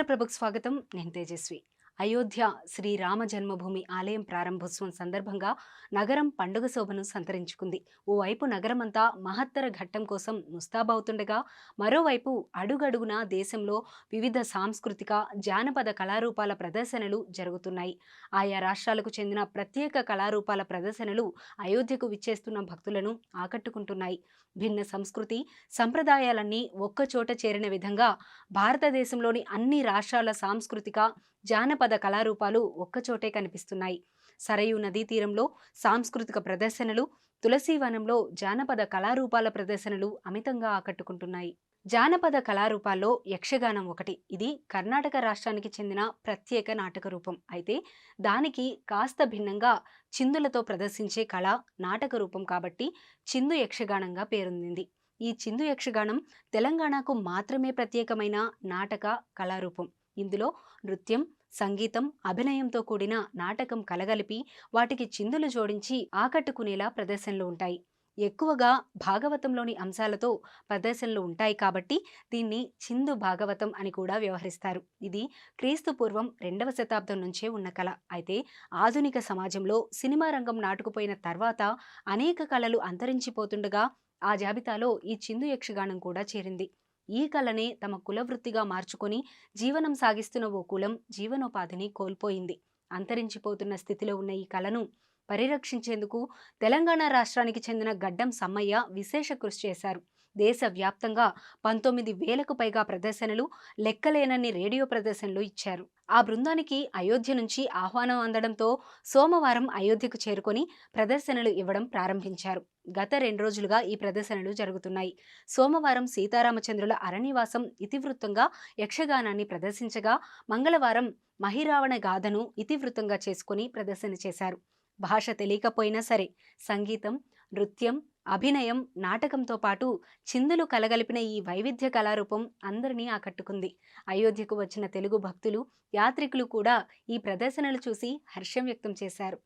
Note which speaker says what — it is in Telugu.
Speaker 1: ఆంధ్రప్రభకు స్వాగతం. నేను తేజస్వి. అయోధ్య శ్రీరామ జన్మభూమి ఆలయం ప్రారంభోత్సవం సందర్భంగా నగరం పండుగ శోభను సంతరించుకుంది. ఓవైపు నగరమంతా మహత్తర ఘట్టం కోసం ముస్తాబవుతుండగా, మరోవైపు అడుగడుగునా దేశంలో వివిధ సాంస్కృతిక, జానపద కళారూపాల ప్రదర్శనలు జరుగుతున్నాయి. ఆయా రాష్ట్రాలకు చెందిన ప్రత్యేక కళారూపాల ప్రదర్శనలు అయోధ్యకు విచ్చేస్తున్న భక్తులను ఆకట్టుకుంటున్నాయి. భిన్న సంస్కృతి, సంప్రదాయాలన్నీ ఒక్కచోట చేరిన విధంగా భారతదేశంలోని అన్ని రాష్ట్రాల సాంస్కృతిక, జానపద కళారూపాలు ఒక్కచోటే కనిపిస్తున్నాయి. సరయూ నదీ తీరంలో సాంస్కృతిక ప్రదర్శనలు, తులసీవనంలో జానపద కళారూపాల ప్రదర్శనలు అమితంగా ఆకట్టుకుంటున్నాయి. జానపద కళారూపాల్లో యక్షగానం ఒకటి. ఇది కర్ణాటక రాష్ట్రానికి చెందిన ప్రత్యేక నాటక రూపం. అయితే దానికి కాస్త భిన్నంగా చిందులతో ప్రదర్శించే కళ నాటక రూపం కాబట్టి చిందు యక్షగానంగా పేరొందింది. ఈ చిందు యక్షగానం తెలంగాణకు మాత్రమే ప్రత్యేకమైన నాటక కళారూపం. ఇందులో నృత్యం, సంగీతం, అభినయంతో కూడిన నాటకం కలగలిపి వాటికి చిందులు జోడించి ఆకట్టుకునేలా ప్రదర్శనలు ఉంటాయి. ఎక్కువగా భాగవతంలోని అంశాలతో ప్రదర్శనలు ఉంటాయి కాబట్టి దీన్ని చిందు భాగవతం అని కూడా వ్యవహరిస్తారు. ఇది క్రీస్తు పూర్వం 2వ శతాబ్దం నుంచే ఉన్న కళ. అయితే ఆధునిక సమాజంలో సినిమా రంగం నాటుకుపోయిన తర్వాత అనేక కళలు అంతరించిపోతుండగా ఆ జాబితాలో ఈ చిందు యక్షగానం కూడా చేరింది. ఈ కళనే తమ కులవృత్తిగా మార్చుకొని జీవనం సాగిస్తున్న ఓ కులం జీవనోపాధిని కోల్పోయింది. అంతరించిపోతున్న స్థితిలో ఉన్న ఈ కళను పరిరక్షించేందుకు తెలంగాణ రాష్ట్రానికి చెందిన గడ్డం సమ్మయ్య విశేష కృషి చేశారు. దేశవ్యాప్తంగా 19,000కు పైగా ప్రదర్శనలు, లెక్కలేనన్ని రేడియో ప్రదర్శనలు ఇచ్చారు. ఆ బృందానికి అయోధ్య నుంచి ఆహ్వానం అందడంతో సోమవారం అయోధ్యకు చేరుకొని ప్రదర్శనలు ఇవ్వడం ప్రారంభించారు. గత 2 రోజులుగా ఈ ప్రదర్శనలు జరుగుతున్నాయి. సోమవారం సీతారామచంద్రుల అరణివాసం ఇతివృత్తంగా యక్షగానాన్ని ప్రదర్శించగా, మంగళవారం మహిరావణ గాథను ఇతివృత్తంగా చేసుకుని ప్రదర్శన చేశారు. భాష తెలియకపోయినా సరే సంగీతం, నృత్యం, అభినయం, నాటకంతో పాటు చిందులు కలగలిపిన ఈ వైవిధ్య కళారూపం అందరినీ ఆకట్టుకుంది. అయోధ్యకు వచ్చిన తెలుగు భక్తులు, యాత్రికులు కూడా ఈ ప్రదర్శనలు చూసి హర్షం వ్యక్తం చేశారు.